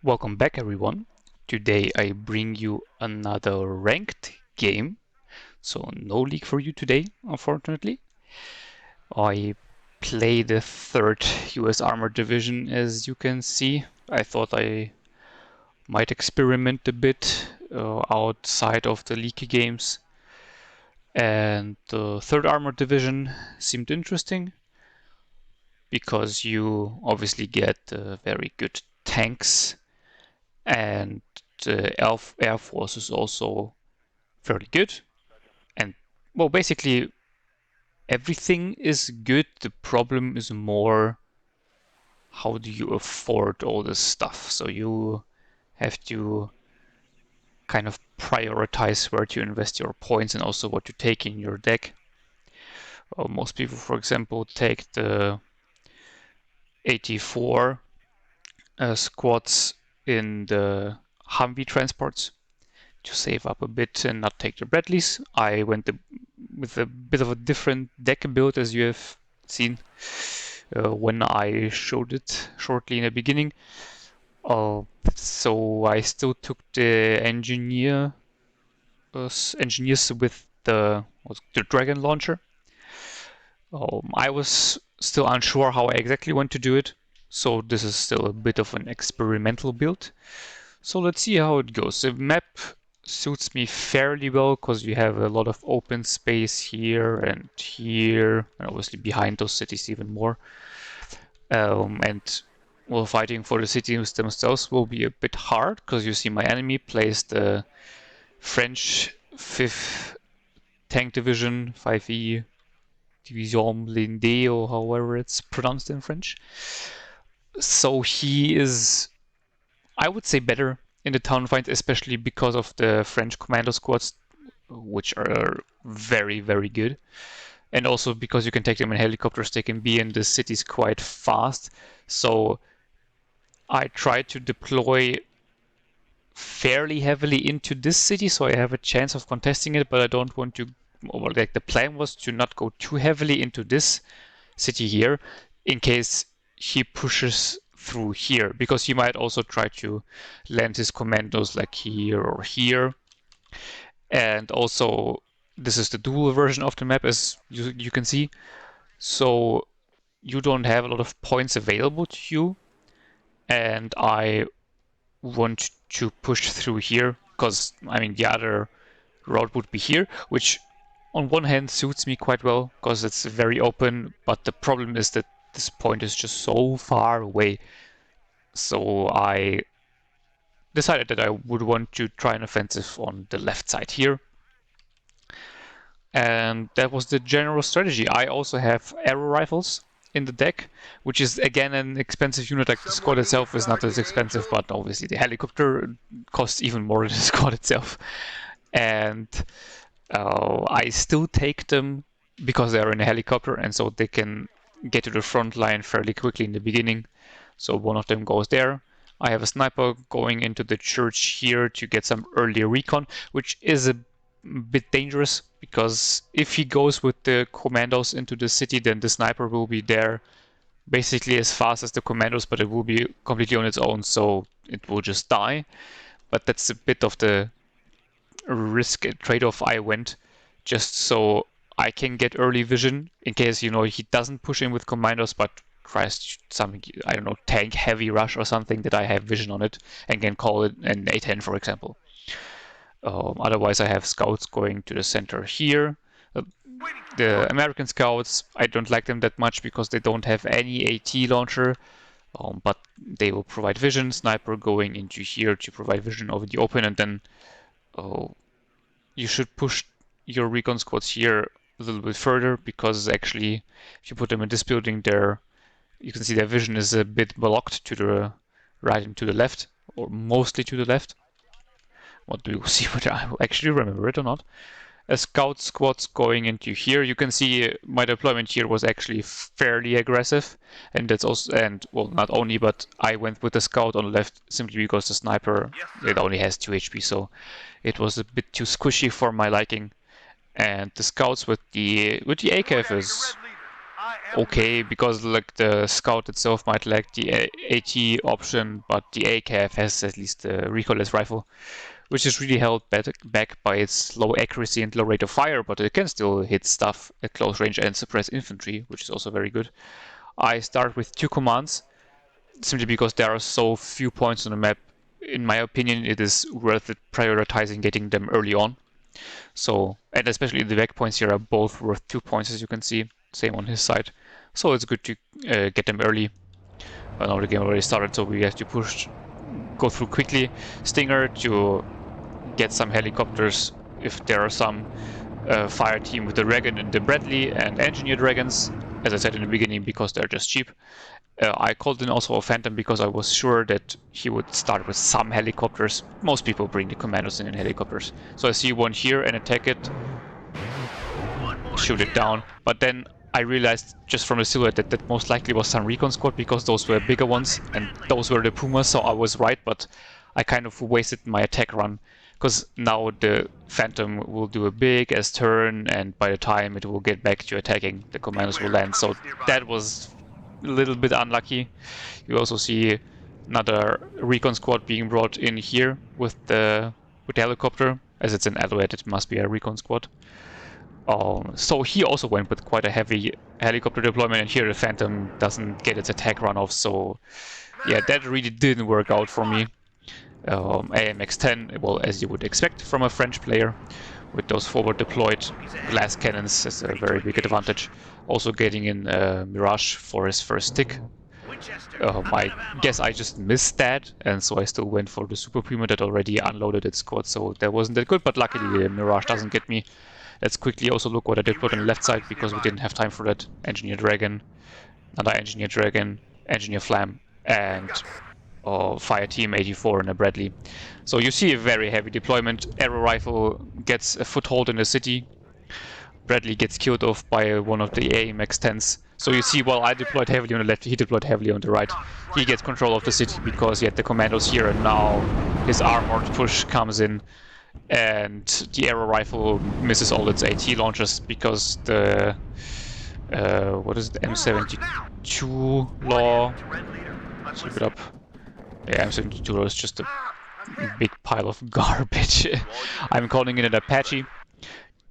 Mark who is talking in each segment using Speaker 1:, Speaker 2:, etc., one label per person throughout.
Speaker 1: Welcome back everyone. Today I bring you another ranked game. So no league for you today, unfortunately. I play the 3rd US Armored Division, as you can see. I thought I might experiment a bit outside of the league games. And the 3rd Armored Division seemed interesting because you obviously get very good tanks, and the Air Force is also fairly good. And well, basically everything is good. The problem is more, how do you afford all this stuff? So you have to kind of prioritize where to invest your points and also what to take in your deck. Most people, for example, take the 84 squads in the Humvee transports to save up a bit and not take the Bradleys. I went with a bit of a different deck build, as you have seen when I showed it shortly in the beginning. So I still took the engineers with the Dragon launcher. I was still unsure how I exactly want to do it, so this is still a bit of an experimental build. So let's see how it goes. The map suits me fairly well because you have a lot of open space here, and obviously behind those cities even more. And well, fighting for the cities themselves will be a bit hard because you see my enemy plays the French 5th Tank Division, 5E, Division Blindee, or however it's pronounced in French. So he is, I would say, better in the town fight, especially because of the French commando squads, which are very, very good. And also because you can take them in helicopters, they can be in the cities quite fast. So I try to deploy fairly heavily into this city, so I have a chance of contesting it, but I don't want to, well, like the plan was to not go too heavily into this city here in case he pushes through here, because he might also try to land his commandos like here or here. And also this is the dual version of the map, as you can see, so you don't have a lot of points available to you, and I want to push through here because I mean the other route would be here, which on one hand suits me quite well because it's very open, but the problem is that this point is just so far away. So I decided that I would want to try an offensive on the left side here. And that was the general strategy. I also have arrow rifles in the deck, which is again an expensive unit. Like the squad itself is not as expensive, but obviously the helicopter costs even more than the squad itself. And I still take them because they are in a helicopter, and so they can get to the front line fairly quickly in the beginning. So one of them goes there. I have a sniper going into the church here to get some early recon, which is a bit dangerous because if he goes with the commandos into the city, then the sniper will be there basically as fast as the commandos, but it will be completely on its own, so it will just die. But that's a bit of the risk trade-off I went, just so I can get early vision in case, you know, he doesn't push in with commandos but tries some, I don't know, tank heavy rush or something, that I have vision on it and can call it an A10, for example. Otherwise I have scouts going to the center here. The American scouts, I don't like them that much because they don't have any AT launcher, but they will provide vision. Sniper going into here to provide vision over the open, and then you should push your recon squads here a little bit further, because actually if you put them in this building there, you can see their vision is a bit blocked to the right and to the left, or mostly to the left. What do you see whether I will actually remember it or not? A scout squad's going into here. You can see my deployment here was actually fairly aggressive, and that's also, and well, not only, but I went with the scout on the left simply because the sniper, it only has 2 HP, so it was a bit too squishy for my liking. And the scouts with the AKF is okay, because like the scout itself might lack the AT option, but the ACAF has at least a recoilless rifle, which is really held back by its low accuracy and low rate of fire, but it can still hit stuff at close range and suppress infantry, which is also very good. I start with 2 commands, simply because there are so few points on the map. In my opinion, it is worth it prioritizing getting them early on. So, and especially the back points here are both worth 2 points, as you can see. Same on his side. So it's good to get them early. Well, now the game already started, so we have to go through quickly. Stinger to get some helicopters if there are some. Fire team with the Dragon and the Bradley and Engineer Dragons, as I said in the beginning, because they're just cheap. I called in also a Phantom because I was sure that he would start with some helicopters. Most people bring the commandos in helicopters. So I see one here and attack it, shoot it down. But then I realized just from the silhouette that that most likely was some recon squad, because those were bigger ones and those were the Pumas, so I was right, but I kind of wasted my attack run. Because now the Phantom will do a big ass turn, and by the time it will get back to attacking, the commandos will land. So that was a little bit unlucky. You also see another recon squad being brought in here with the helicopter. As it's an alloy, it must be a recon squad. So he also went with quite a heavy helicopter deployment, and here the Phantom doesn't get its attack run off. So yeah, that really didn't work out for me. AMX-10, well, as you would expect from a French player, with those forward deployed glass cannons is a very big advantage. Also getting in Mirage for his first stick. I guess I just missed that, and so I still went for the Super Prima that already unloaded its squad, so that wasn't that good, but luckily the Mirage doesn't get me. Let's quickly also look what I deployed on the left side, because we didn't have time for that. Engineer Dragon, another Engineer Dragon, Engineer Flam, and Fire Team 84 and a Bradley. So you see a very heavy deployment. Arrow Rifle gets a foothold in the city. Bradley gets killed off by one of the AMX 10s. So you see, while I deployed heavily on the left, he deployed heavily on the right. He gets control of the city because he had the commandos here, and now his armored push comes in, and the Arrow Rifle misses all its AT launchers because the what is it, M72 law? Keep it up. Yeah, M72 is just a big pile of garbage. I'm calling it an Apache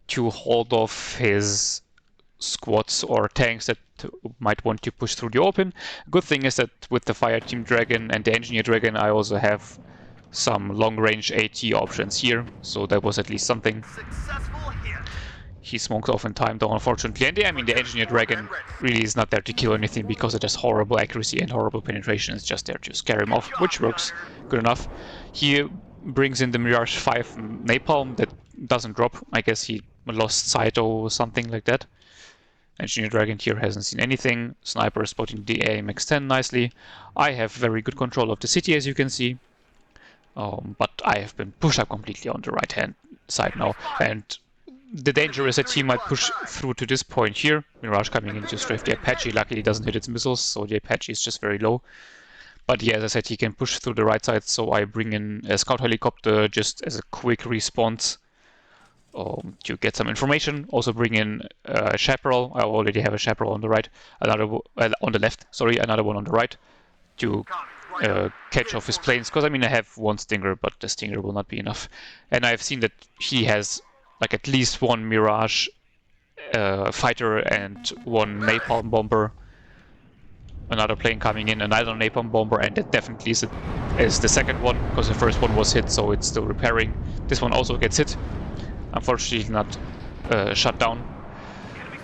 Speaker 1: to hold off his squads or tanks that might want to push through the open. Good thing is that with the Fire Team Dragon and the Engineer Dragon, I also have some long-range AT options here, so that was at least something. He smokes off in time, though, unfortunately. And yeah, I mean, the Engineer Dragon really is not there to kill anything because it has horrible accuracy and horrible penetration. It's just there to scare him off, which works good enough. He brings in the Mirage 5 Napalm that doesn't drop. I guess he lost sight or something like that. Engineer Dragon here hasn't seen anything. Sniper spotting the AMX-10 nicely. I have very good control of the city, as you can see. But I have been pushed up completely on the right-hand side now. And the danger is that he might push through to this point here. Mirage coming in to strafe the Apache. Luckily, it doesn't hit its missiles, so the Apache is just very low. But yeah, as I said, he can push through the right side, so I bring in a scout helicopter just as a quick response to get some information. Also bring in a chaparral. I already have a chaparral on the right. Another on the left. Sorry, another one on the right to catch off his planes. Because I mean, I have one Stinger, but the Stinger will not be enough. And I've seen that he has like at least one Mirage fighter and one napalm bomber. Another plane coming in, another napalm bomber, and that definitely is the second one, because the first one was hit, so it's still repairing. This one also gets hit. Unfortunately not shut down.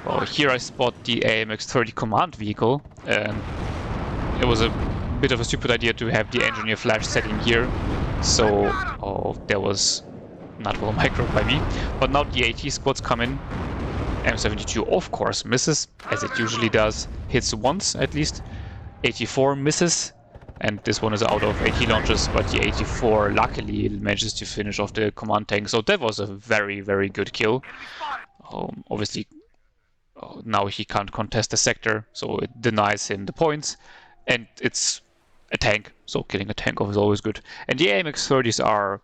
Speaker 1: Well, here I spot the AMX-30 command vehicle, and it was a bit of a stupid idea to have the engineer flash setting here, so there was not well micro by me. But now the AT squads come in. M72 of course misses, as it usually does, hits once at least. 84 misses, and this one is out of AT launches, but the 84 luckily manages to finish off the command tank, so that was a very, very good kill. Obviously, now he can't contest the sector, so it denies him the points, and it's a tank, so killing a tank off is always good. And the AMX-30s are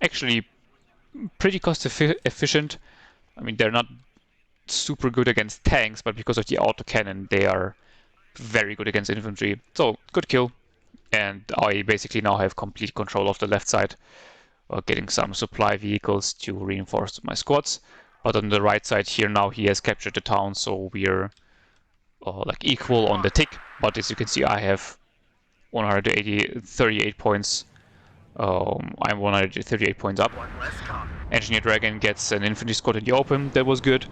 Speaker 1: actually pretty cost efficient. I mean, they're not super good against tanks, but because of the autocannon, they are very good against infantry. So, good kill. And I basically now have complete control of the left side, getting some supply vehicles to reinforce my squads. But on the right side here now he has captured the town, so we're like equal on the tick. But as you can see, I have 138 points. I'm 138 points up. Engineer Dragon gets an infantry squad in the open. That was good.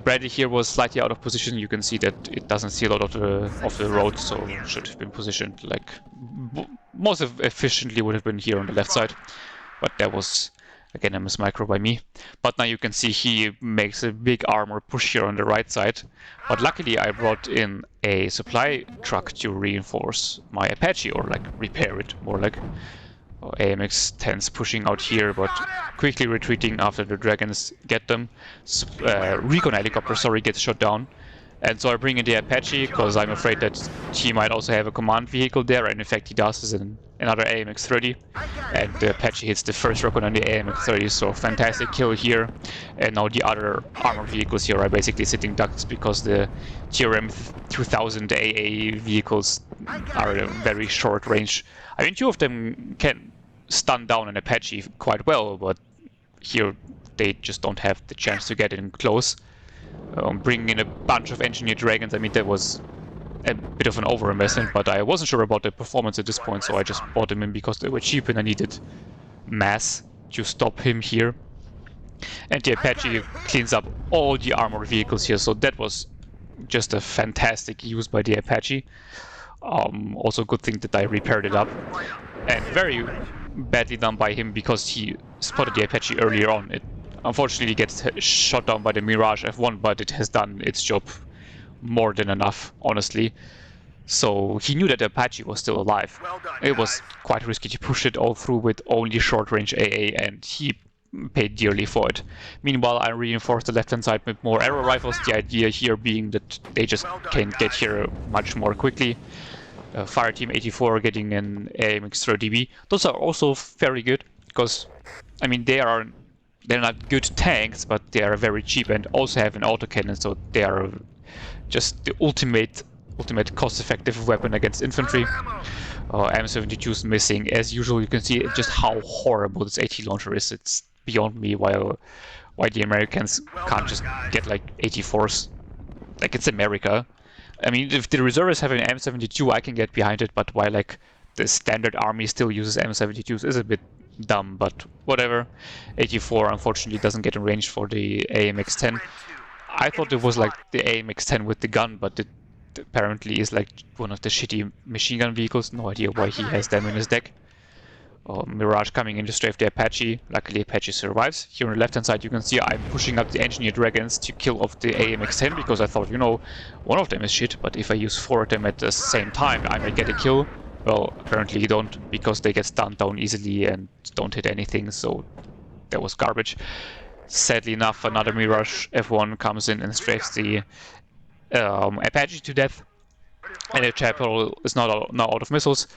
Speaker 1: Bradley here was slightly out of position. You can see that it doesn't see a lot of the road, so should have been positioned like most efficiently would have been here on the left side. But that was again a mismicro by me. But now you can see he makes a big armor push here on the right side. But luckily I brought in a supply truck to reinforce my Apache, or like repair it more like. AMX 10s pushing out here, but quickly retreating after the dragons get them. Recon helicopter, sorry, gets shot down. And so I bring in the Apache, because I'm afraid that he might also have a command vehicle there, and in fact he does, is another AMX 30. And the Apache hits the first recon on the AMX 30, so fantastic kill here. And now the other armored vehicles here are basically sitting ducks, because the TRM 2000 AA vehicles are a very short range. I mean, two of them can stun down an Apache quite well, but here they just don't have the chance to get in close. Bringing in a bunch of engineered dragons, I mean, that was a bit of an overinvestment, but I wasn't sure about the performance at this point, so I just bought them in because they were cheap and I needed mass to stop him here. And the Apache cleans up all the armored vehicles here, so that was just a fantastic use by the Apache. Also good thing that I repaired it up. And very badly done by him because he spotted the Apache earlier on. It unfortunately gets shot down by the Mirage F1, but it has done its job more than enough, honestly. So he knew that the Apache was still alive. It was quite risky to push it all through with only short-range AA, and he paid dearly for it. Meanwhile, I reinforced the left-hand side with more arrow rifles, the idea here being that they just can get here much more quickly. Fireteam 84 getting an AMX 30B. Those are also very good, because, I mean, they're not good tanks, but they are very cheap and also have an autocannon, so they are just the ultimate cost-effective weapon against infantry. M72 is missing. As usual, you can see just how horrible this AT launcher is. It's beyond me why the Americans can't just get like 84s. Like, it's America. I mean, if the reservists have an M72, I can get behind it, but why like the standard army still uses M72s is a bit dumb, but whatever. 84 unfortunately doesn't get in range for the AMX 10. I thought it was like the AMX 10 with the gun, but it apparently is like one of the shitty machine gun vehicles. No idea why he has them in his deck. Mirage coming in to strafe the Apache. Luckily Apache survives. Here on the left hand side you can see I'm pushing up the engineered dragons to kill off the AMX 10 because I thought, you know, one of them is shit, but if I use 4 of them at the same time I may get a kill. Well, apparently you don't, because they get stunned down easily and don't hit anything, so that was garbage. Sadly enough, another Mirage F1 comes in and strafes the Apache to death, and the Chapel is now out of missiles.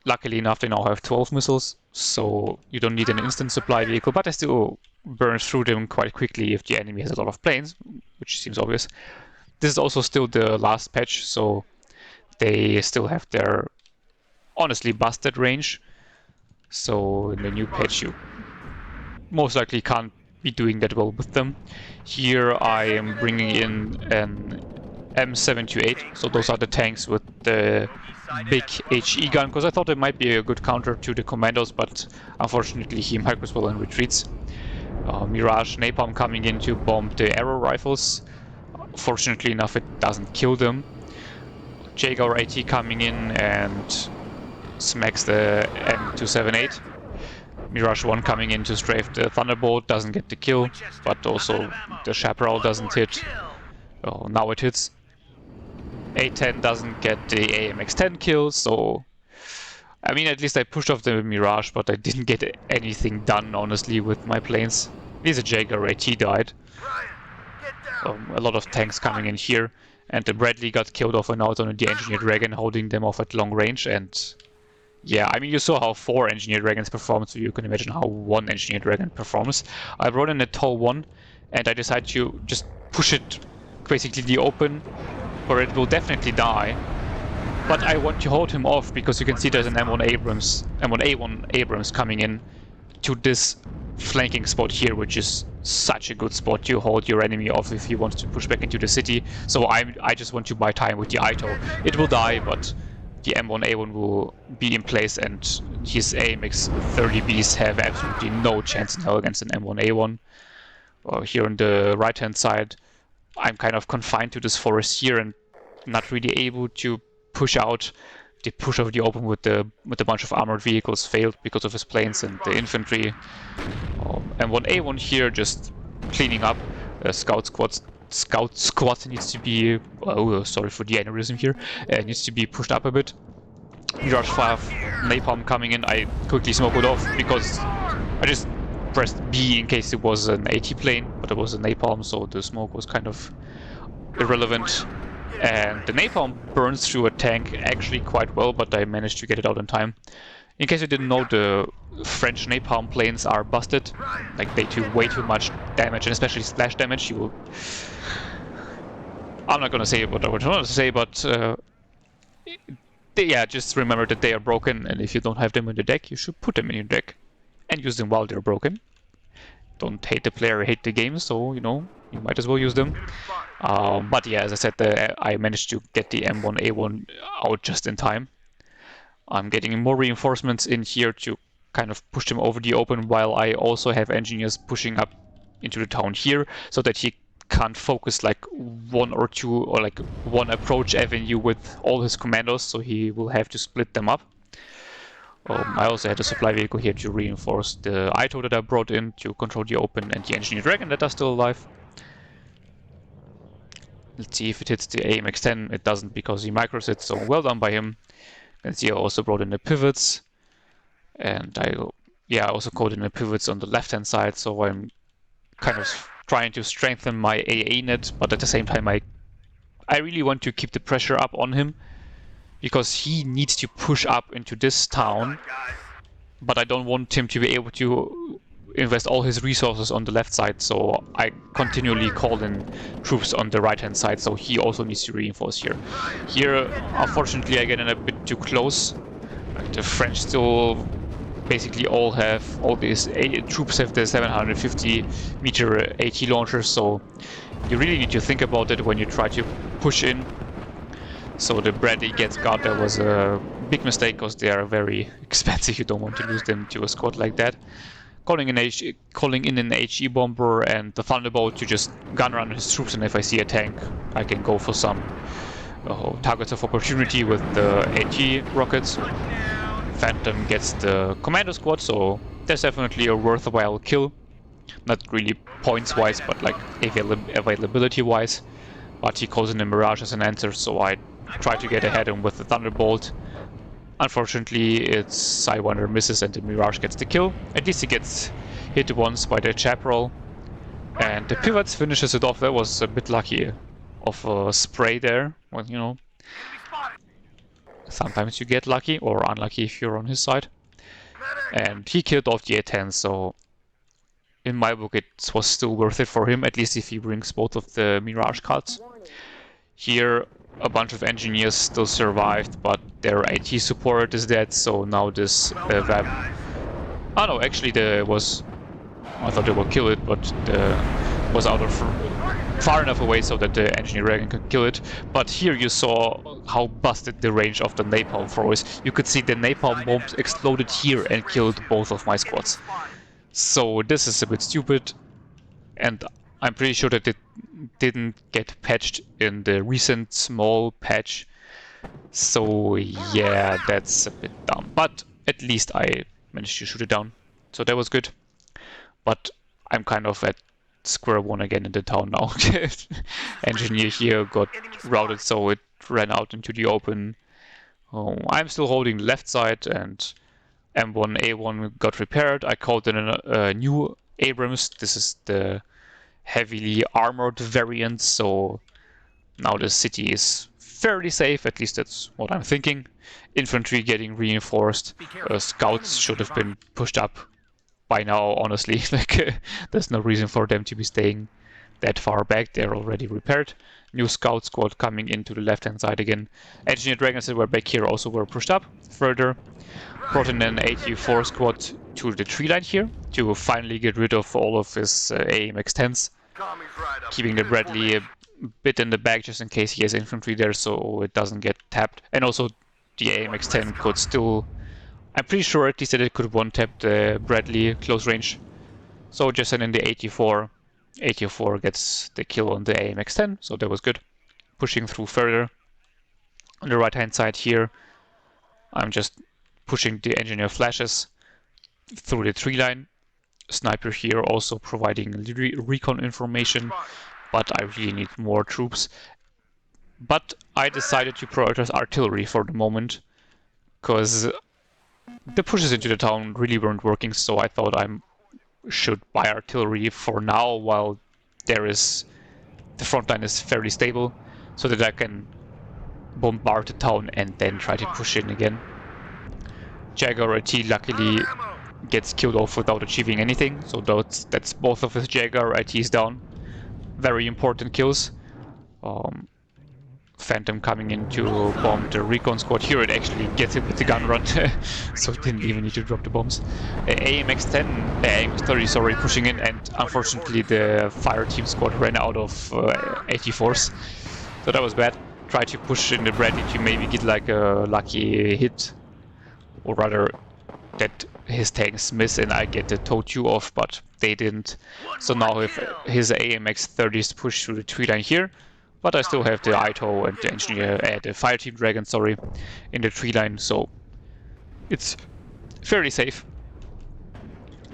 Speaker 1: Luckily enough, they now have 12 missiles, so you don't need an instant supply vehicle, but I still burn through them quite quickly if the enemy has a lot of planes, which seems obvious. This is also still the last patch, so they still have their honestly busted range. So in the new patch you most likely can't be doing that well with them. Here I am bringing in an M728, so those are the tanks with the big HE gun, because I thought it might be a good counter to the commandos, but unfortunately he micros well and retreats. Mirage Napalm coming in to bomb the arrow rifles. Fortunately enough it doesn't kill them. Jaeger AT coming in and smacks the M278. Mirage 1 coming in to strafe the Thunderbolt, doesn't get the kill, but also the Chaparral doesn't hit. Oh, now it hits. A10 doesn't get the AMX 10 kill, so I mean, at least I pushed off the Mirage, but I didn't get anything done, honestly, with my planes. At least a Jaeger AT died. A lot of tanks coming in here, and the Bradley got killed off and out on the Engineered Dragon, holding them off at long range, and yeah, I mean, you saw how 4 Engineered Dragons performed, so you can imagine how 1 Engineered Dragon performs. I brought in a TOW 1, and I decide to just push it basically the open, where it will definitely die. But I want to hold him off because you can see there's an M1A1 Abrams coming in to this flanking spot here, which is such a good spot to hold your enemy off if he wants to push back into the city. So I just want to buy time with the Ito. It will die, but the M1A1 will be in place, and his AMX 30Bs have absolutely no chance in hell against an M1A1. Here on the right-hand side, I'm kind of confined to this forest here and not really able to push out. The push of the open with a bunch of armored vehicles failed because of his planes and the infantry. And M1A1 here just cleaning up. Scout squad needs to be, oh, sorry for the aneurysm here, needs to be pushed up a bit. Mirage 5 napalm coming in. I quickly smoke it off because I just pressed B in case it was an AT plane, but it was a napalm, so the smoke was kind of irrelevant. And the napalm burns through a tank actually quite well, but I managed to get it out in time. In case you didn't know, the French napalm planes are busted. Like, they do way too much damage, and especially splash damage. You will... I'm not gonna say what I want to say, but yeah, just remember that they are broken, and if you don't have them in the deck, you should put them in your deck and use them while they're broken. Don't hate the player, hate the game, so, you know, you might as well use them. But yeah, as I said, I managed to get the M1A1 out just in time. I'm getting more reinforcements in here to kind of push him over the open, while I also have engineers pushing up into the town here, so that he can't focus like one or two, or like one approach avenue with all his commandos, so he will have to split them up. I also had a supply vehicle here to reinforce the Ito that I brought in to control the open, and the engineer dragon that are still alive. Let's see if it hits the AMX 10. It doesn't, because he micros it, so well done by him. You can see I also brought in the pivots, and I also coded in the pivots on the left hand side, so I'm kind of trying to strengthen my AA net, but at the same time I really want to keep the pressure up on him, because he needs to push up into this town, but I don't want him to be able to invest all his resources on the left side, so I continually call in troops on the right hand side, so he also needs to reinforce here. Here, unfortunately, I get in a bit too close. The French still basically all these troops have the 750 meter AT launchers, so you really need to think about it when you try to push in. So the Blindee gets got. That was a big mistake, because they are very expensive. You don't want to lose them to a squad like that. Calling in an HE bomber and the Thunderbolt to just gun around his troops, and if I see a tank, I can go for some targets of opportunity with the AT rockets. Phantom gets the commando squad, so there's definitely a worthwhile kill. Not really points-wise, but like availability-wise. But he calls in the Mirage as an answer, so I try to get ahead of him with the Thunderbolt. Unfortunately, its Sidewinder misses and the Mirage gets the kill. At least he gets hit once by the Chaparral. And the Pivots finishes it off. That was a bit lucky of a spray there. Well, you know, sometimes you get lucky or unlucky if you're on his side. And he killed off the A10, so in my book it was still worth it for him, at least if he brings both of the Mirage cards. Here, a bunch of engineers still survived, but their AT support is dead, so now this VAB... Oh no, actually there was... I thought they would kill it, but was out of far enough away so that the engineer dragon could kill it. But here you saw how busted the range of the napalm throw is. You could see the napalm bombs exploded here and killed both of my squads. So this is a bit stupid, and I'm pretty sure that it didn't get patched in the recent small patch. So yeah, that's a bit dumb. But at least I managed to shoot it down, so that was good. But I'm kind of at square one again in the town now. Engineer here got routed, so it ran out into the open. I'm still holding the left side, and M1A1 got repaired. I called in a new Abrams. This is the heavily armored variant, so now the city is fairly safe, at least that's what I'm thinking. Infantry getting reinforced. Scouts should have been pushed up by now, honestly. Like, there's no reason for them to be staying that far back. They're already repaired. New scout squad coming into the left-hand side again. Engineer dragons that were back here also were pushed up further. Brought in an 84 squad to the tree line here to finally get rid of all of his AMX 10s. Keeping the Bradley a bit in the back just in case he has infantry there so it doesn't get tapped. And also the AMX 10 could still... I'm pretty sure at least that it could one-tap the Bradley close range. So just send in the 84. 84 gets the kill on the AMX 10, so that was good. Pushing through further. On the right-hand side here, I'm just pushing the engineer flashes through the tree line. Sniper here also providing recon information, but I really need more troops. But I decided to prioritize artillery for the moment, because the pushes into the town really weren't working, so I thought I should buy artillery for now while the front line is fairly stable, so that I can bombard the town and then try to push in again. Jaguar AT luckily gets killed off without achieving anything, so that's both of his Jaguar ATs down. Very important kills. Phantom coming in to bomb the recon squad. Here it actually gets him with the gun run, so it didn't even need to drop the bombs. AMX 10, AMX 30, sorry, pushing in, and unfortunately the fire team squad ran out of 84s, so that was bad. Try to push in the Bradley to maybe get like a lucky hit, or rather that his tanks miss and I get the TOW2 off, but they didn't. So now if his AMX 30s push through the tree line here, but I still have the ITO and the engineer, the fire team dragon, sorry, in the tree line, so it's fairly safe.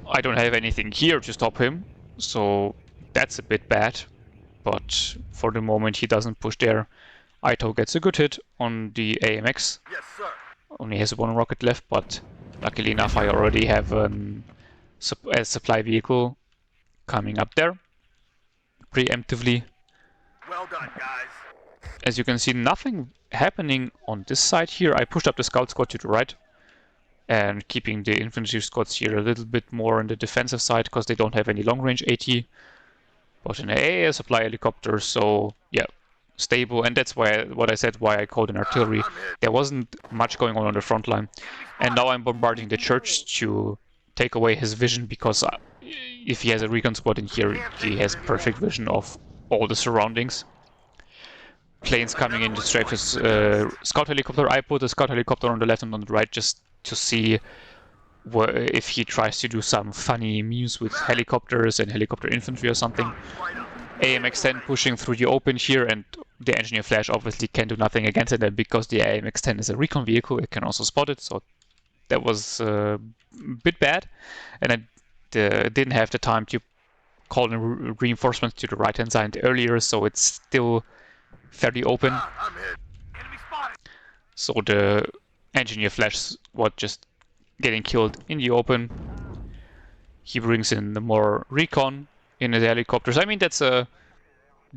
Speaker 1: I don't have anything here to stop him, so that's a bit bad, but for the moment he doesn't push there. ITO gets a good hit on the AMX.
Speaker 2: Yes, sir.
Speaker 1: Only has one rocket left, but luckily enough I already have a supply vehicle coming up there preemptively.
Speaker 2: Well done, guys.
Speaker 1: As you can see, nothing happening on this side here. I pushed up the scout squad to the right and keeping the infantry squads here a little bit more on the defensive side because they don't have any long-range AT. But in a supply helicopter, so yeah, stable, and that's why what I said why I called in artillery. There wasn't much going on the front line, and now I'm bombarding the church to take away his vision because if he has a recon squad in here, he has perfect vision of all the surroundings. Planes coming in to strafe his scout helicopter. I put a scout helicopter on the left and on the right just to see if he tries to do some funny memes with helicopters and helicopter infantry or something. AMX 10 pushing through the open here, and the engineer flash obviously can do nothing against it, and because the AMX 10 is a recon vehicle, it can also spot it, so that was a bit bad, and I didn't have the time to call in reinforcements to the right hand side earlier, so it's still fairly open. So the engineer flash was just getting killed in the open. He brings in the more recon in the helicopters. I mean, that's a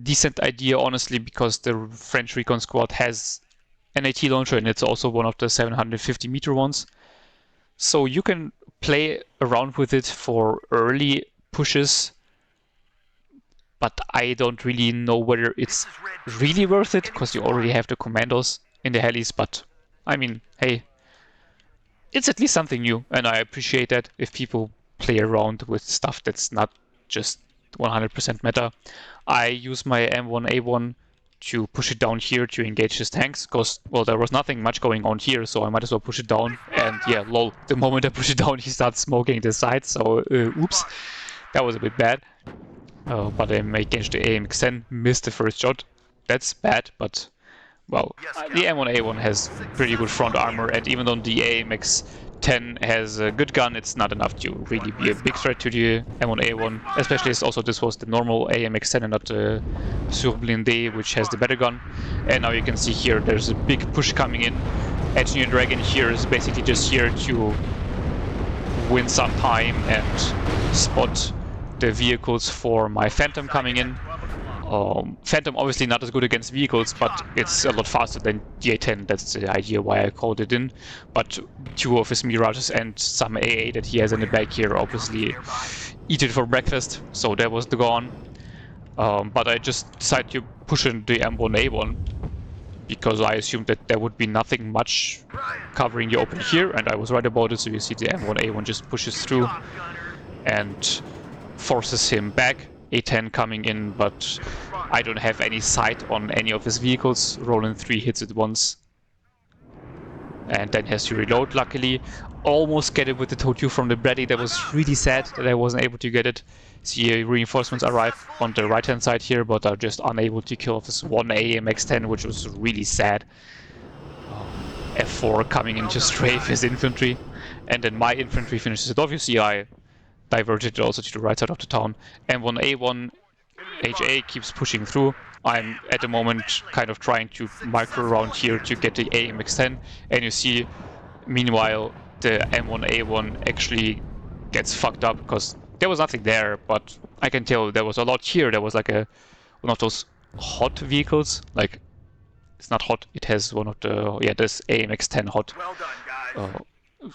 Speaker 1: decent idea, honestly, because the French recon squad has an AT launcher and it's also one of the 750 meter ones. So you can play around with it for early pushes, but I don't really know whether it's really worth it because you already have the commandos in the helis. But I mean, hey, it's at least something new, and I appreciate that if people play around with stuff that's not just 100% meta. I use my M1A1 to push it down here to engage his tanks, because, well, there was nothing much going on here, so I might as well push it down. And yeah, lol, the moment I push it down, he starts smoking the side, so oops, that was a bit bad. But I against the AMX 10 missed the first shot. That's bad, but well, the M1A1 has pretty good front armor, and even though the AMX 10 has a good gun, it's not enough to really be a big threat to the M1A1, especially as also this was the normal AMX 10 and not the Division Blindee, which has the better gun. And now you can see here there's a big push coming in. Engineer Dragon here is basically just here to win some time and spot the vehicles for my Phantom coming in. Phantom obviously not as good against vehicles, but it's a lot faster than the A10. That's the idea why I called it in. But two of his Mirages and some AA that he has in the back here obviously eat it for breakfast, so that was the gone. But I just decided to push in the M1A1 because I assumed that there would be nothing much covering the open here, and I was right about it. So you see the M1A1 just pushes through and forces him back. A10 coming in, but I don't have any sight on any of his vehicles. Roland 3 hits it once and then has to reload, luckily. Almost get it with the TOW from the Blindee. That was really sad that I wasn't able to get it. See, reinforcements arrive on the right hand side here, but are just unable to kill off this one AMX-10, which was really sad. F4 coming in to strafe his infantry, and then my infantry finishes it. Obviously, I diverted it also to the right side of the town. M1A1 HA keeps pushing through. I'm at the moment kind of trying to micro around here to get the AMX-10, and you see, meanwhile, the M1A1 actually gets fucked up because there was nothing there, but I can tell there was a lot here. There was like one of those hot vehicles, like it's not hot, it has one of the, yeah, this AMX-10 hot
Speaker 2: Well done, guys.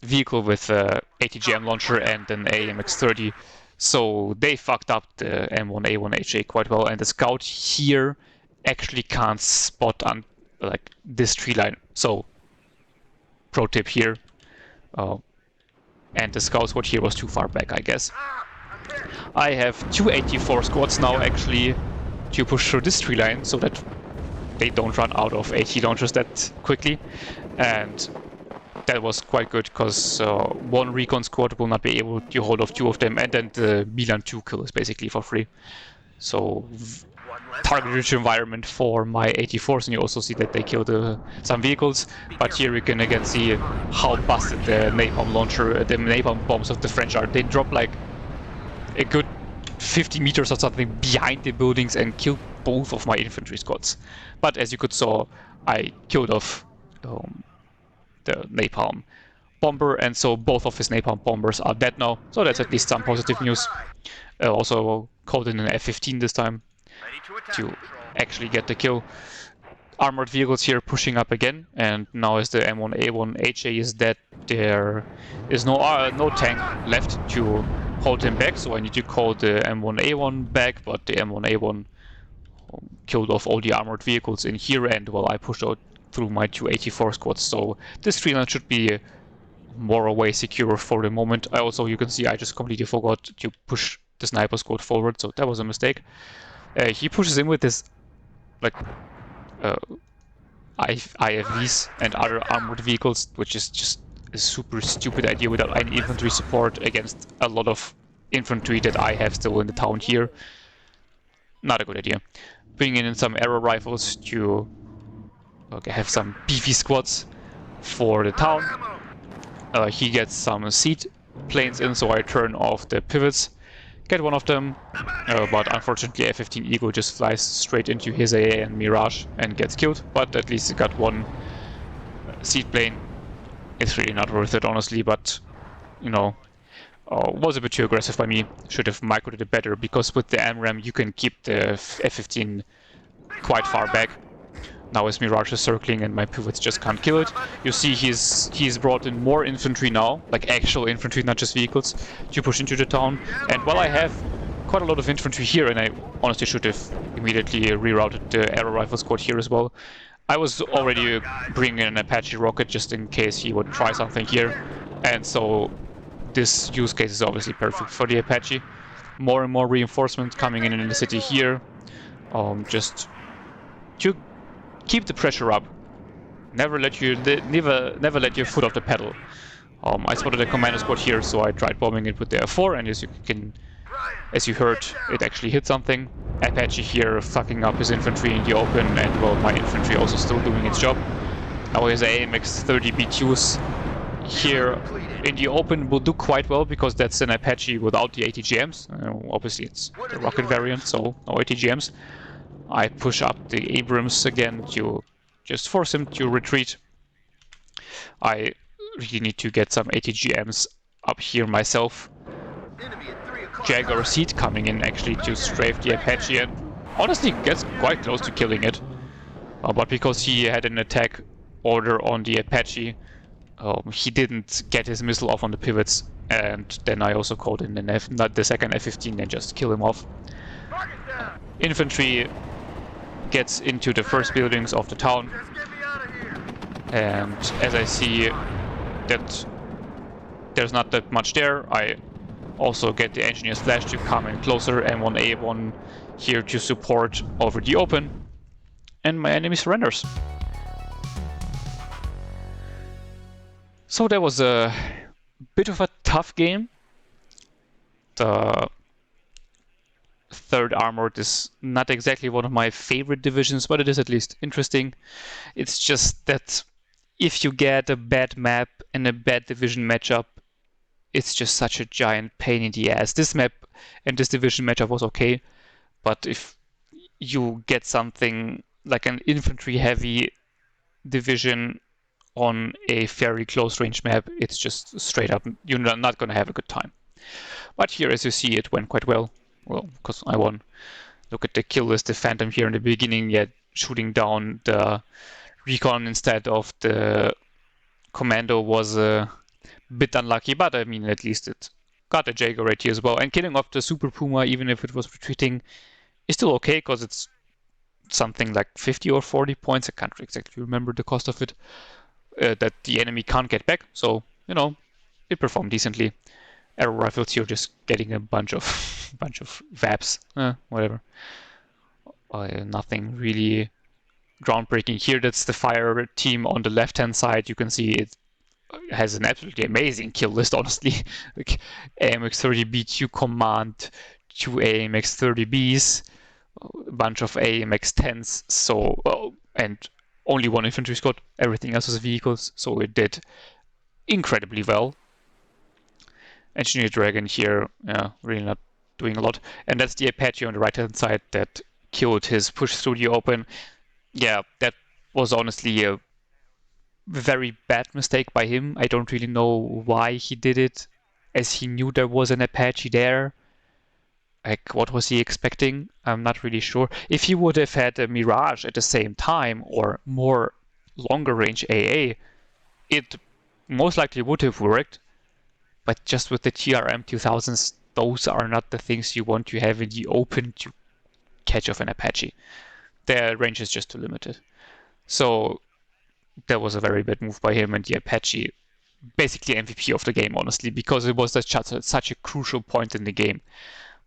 Speaker 1: vehicle with ATGM launcher and an AMX-30. So they fucked up the M1A1 HA quite well, and the scout here actually can't spot on like this tree line. So pro tip here, and the scout squad here was too far back, I guess. I have 284 squads now actually to push through this tree line so that they don't run out of AT launchers that quickly, and that was quite good because one recon squad will not be able to hold off two of them, and then the Milan 2 kill is basically for free. So target-rich environment for my 84s, and you also see that they killed some vehicles. But here we can again see how busted the napalm launcher, the napalm bombs of the French are. They drop like a good 50 meters or something behind the buildings and killed both of my infantry squads. But as you could saw, I killed off the napalm bomber, and so both of his napalm bombers are dead now. So that's at least some positive news. Also called in an F-15 this time to actually get the kill. Armored vehicles here pushing up again, and now as the M1A1 HA is dead, there is no tank left to hold him back, so I need to call the M1A1 back, but the M1A1 killed off all the armored vehicles in here, and well, I pushed out through my 284 squads, so this tree line should be more away secure for the moment. Also, you can see I just completely forgot to push the sniper squad forward, so that was a mistake. He pushes in with his like IFVs and other armored vehicles, which is just a super stupid idea without any infantry support against a lot of infantry that I have still in the town here. Not a good idea. Bringing in some arrow rifles to have some beefy squads for the town. He gets some seed planes in, so I turn off the pivots, get one of them, but unfortunately F-15 Eagle just flies straight into his AA and Mirage and gets killed, but at least he got one seed plane. It's really not worth it, honestly, but, you know, was a bit too aggressive by me. Should have microed it better, because with the AMRAM you can keep the F-15 quite far back. Now his Mirage is circling and my pivots just can't kill it. You see he's brought in more infantry now, like actual infantry, not just vehicles, to push into the town. And while I have quite a lot of infantry here, and I honestly should have immediately rerouted the arrow rifle squad here as well, I was already bringing in an Apache rocket just in case he would try something here. And so this use case is obviously perfect for the Apache. More and more reinforcements coming in the city here. Just to keep the pressure up. Never let your foot off the pedal. I spotted a commander squad here, so I tried bombing it with the F4, and as you heard, it actually hit something. Apache here fucking up his infantry in the open, and well, my infantry also still doing its job. Now his AMX-30 B2s here in the open will do quite well, because that's an Apache without the ATGMs. Obviously it's the rocket variant, so no ATGMs. I push up the Abrams again to just force him to retreat. I really need to get some ATGMs up here myself. Jaguar Seed coming in actually to strafe the Apache, and honestly gets quite close to killing it. But because he had an attack order on the Apache, he didn't get his missile off on the pivots, and then I also called in the second F-15 and just kill him off. infantry gets into the first buildings of the town, and as I see that there's not that much there, I also get the engineer's flash to come in closer, M1A1 here to support over the open, and my enemy surrenders. So that was a bit of a tough game. The 3rd Armored is not exactly one of my favorite divisions, but it is at least interesting. It's just that if you get a bad map and a bad division matchup, it's just such a giant pain in the ass. This map and this division matchup was okay, but if you get something like an infantry heavy division on a fairly close range map, it's just straight up, you're not going to have a good time. But here, as you see, it went quite well. Well, because I won. Look at the kill list, the Phantom here in the beginning, yet shooting down the Recon instead of the Commando was a bit unlucky, but I mean, at least it got a Jaeger right here as well. And killing off the Super Puma, even if it was retreating, is still okay, because it's something like 50 or 40 points, I can't exactly remember the cost of it, that the enemy can't get back. So, you know, it performed decently. Arrow rifles here just getting a bunch of VAPs, whatever. Nothing really groundbreaking here. That's the fire team on the left-hand side. You can see it has an absolutely amazing kill list, honestly. Like AMX-30B2 Command, 2 AMX-30Bs, a bunch of AMX-10s, so and only 1 infantry squad. Everything else was vehicles, so it did incredibly well. Engineer Dragon here, really not doing a lot. And that's the Apache on the right-hand side that killed his push through the open. Yeah, that was honestly a very bad mistake by him. I don't really know why he did it, as he knew there was an Apache there. Like, what was he expecting? I'm not really sure. If he would have had a Mirage at the same time, or more longer range AA, it most likely would have worked. But just with the TRM 2000s, those are not the things you want to have in the open to catch off an Apache. Their range is just too limited. So that was a very bad move by him, and the Apache basically MVP of the game, honestly, because it was such a crucial point in the game.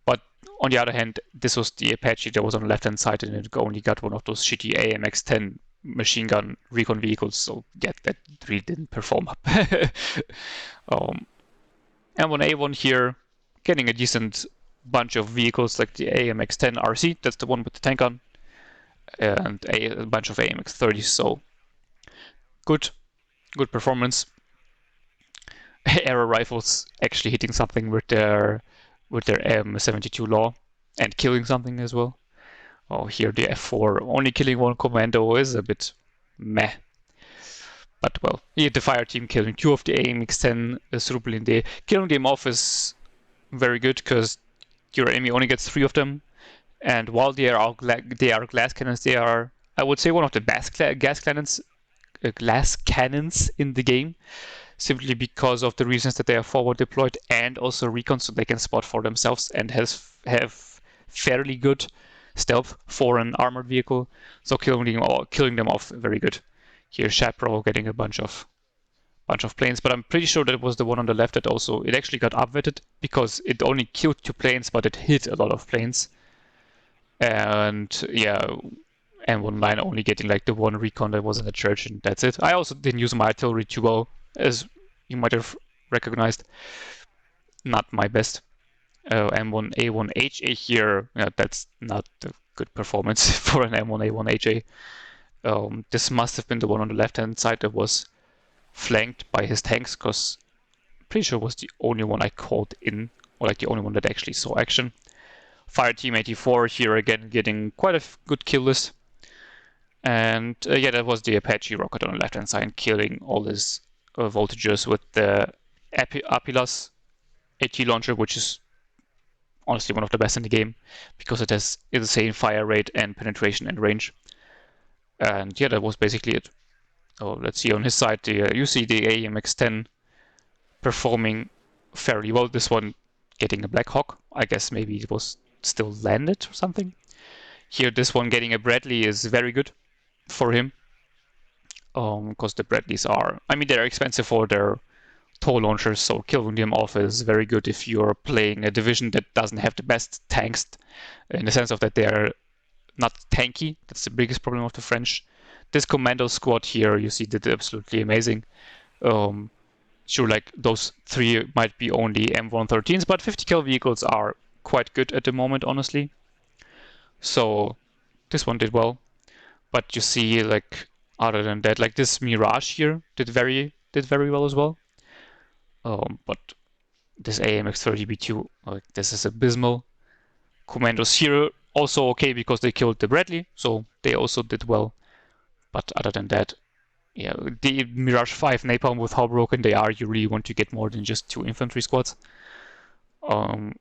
Speaker 1: But on the other hand, this was the Apache that was on the left-hand side, and it only got one of those shitty AMX-10 machine gun recon vehicles, so yeah, that really didn't perform up. M1A1 here, getting a decent bunch of vehicles like the AMX-10 RC, that's the one with the tank gun, and a bunch of AMX-30s, so good performance. Arrow rifles actually hitting something with their M72 law, and killing something as well. Oh, here the F4 only killing 1 commando is a bit meh. But well, here the fire team killing 2 of the AMX-10 Super Blindee. Killing them off is very good, because your enemy only gets 3 of them. And while they are glass cannons, they are, I would say, one of the best glass cannons in the game, simply because of the reasons that they are forward deployed and also recon, so they can spot for themselves and have fairly good stealth for an armored vehicle. So killing them off, very good. Here Shapro getting a bunch of planes, but I'm pretty sure that it was the one on the left that also, it actually got upvetted, because it only killed 2 planes, but it hit a lot of planes. And yeah, M1 line only getting like the 1 recon that was in the church, and that's it. I also didn't use my artillery too well, as you might have recognized. Not my best. M1A1HA here, that's not a good performance for an M1A1HA. This must have been the one on the left-hand side that was flanked by his tanks, because I'm pretty sure it was the only one I called in, or like the only one that actually saw action. Fire Team 84 here again getting quite a good kill list. And yeah, that was the Apache rocket on the left-hand side, killing all his voltages with the Apilas AT launcher, which is honestly one of the best in the game, because it has insane fire rate and penetration and range. And yeah, that was basically it. Oh, let's see on his side, you see the AMX-10 performing fairly well. This one getting a Black Hawk. I guess maybe it was still landed or something. Here, this one getting a Bradley is very good for him. Because the Bradleys are, I mean, they're expensive for their tow launchers, so killing them off is very good if you're playing a division that doesn't have the best tanks, in the sense of that they're not tanky. That's the biggest problem of the French. This commando squad here, you see, did absolutely amazing. Sure, like those three might be only M113s, but 50 cal vehicles are quite good at the moment, honestly. So this one did well. But you see, like, other than that, like this Mirage here did very well as well. But this AMX30B2, like, this is abysmal. Commandos here also okay because they killed the Bradley, so they also did well. But other than that, yeah, the Mirage 5 Napalm with how broken they are, you really want to get more than just 2 infantry squads. And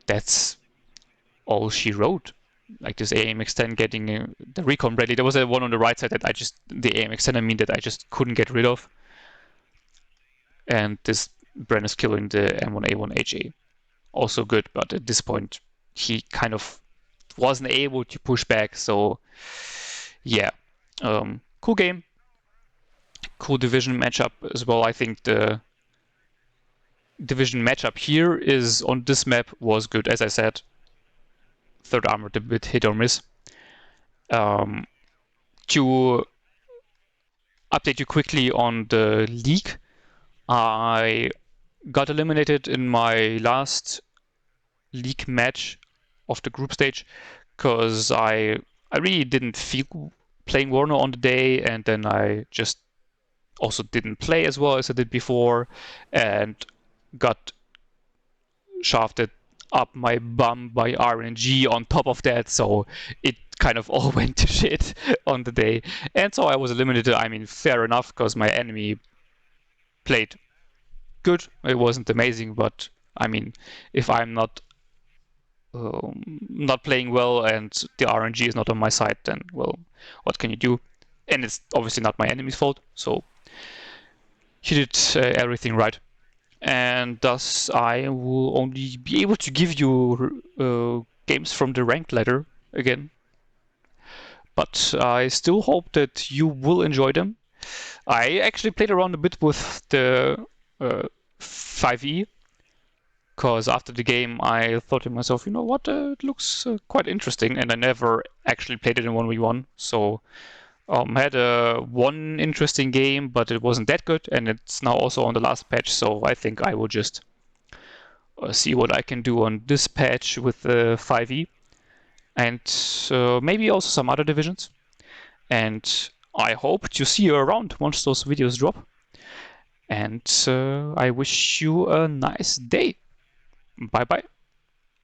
Speaker 1: that's all she wrote. Like this AMX10 getting the recon Bradley. There was a one on the right side that the AMX10 I mean that I just couldn't get rid of. And this Bren is killing the M1A1HA. Also good, but at this point he kind of wasn't able to push back. So yeah, cool game, cool division matchup as well. I think the division matchup here is on this map was good, as I said. Third armored a bit hit or miss. To update you quickly on the league, I got eliminated in my last league match of the group stage because I really didn't feel playing WARNO on the day, and then I just also didn't play as well as I did before, and got shafted up my bum by RNG on top of that, so it kind of all went to shit on the day. And so I was eliminated. I mean, fair enough, because my enemy played good. It wasn't amazing, but I mean, if I'm not playing well and the RNG is not on my side, then, well, what can you do? And it's obviously not my enemy's fault, so he did everything right. And thus I will only be able to give you games from the ranked ladder again. But I still hope that you will enjoy them. I actually played around a bit with the 5e, because after the game I thought to myself, you know what, it looks quite interesting, and I never actually played it in 1v1, so had one interesting game, but it wasn't that good, and it's now also on the last patch, so I think I will just see what I can do on this patch with the 5e, and maybe also some other divisions. And I hope to see you around once those videos drop. And I wish you a nice day. Bye bye.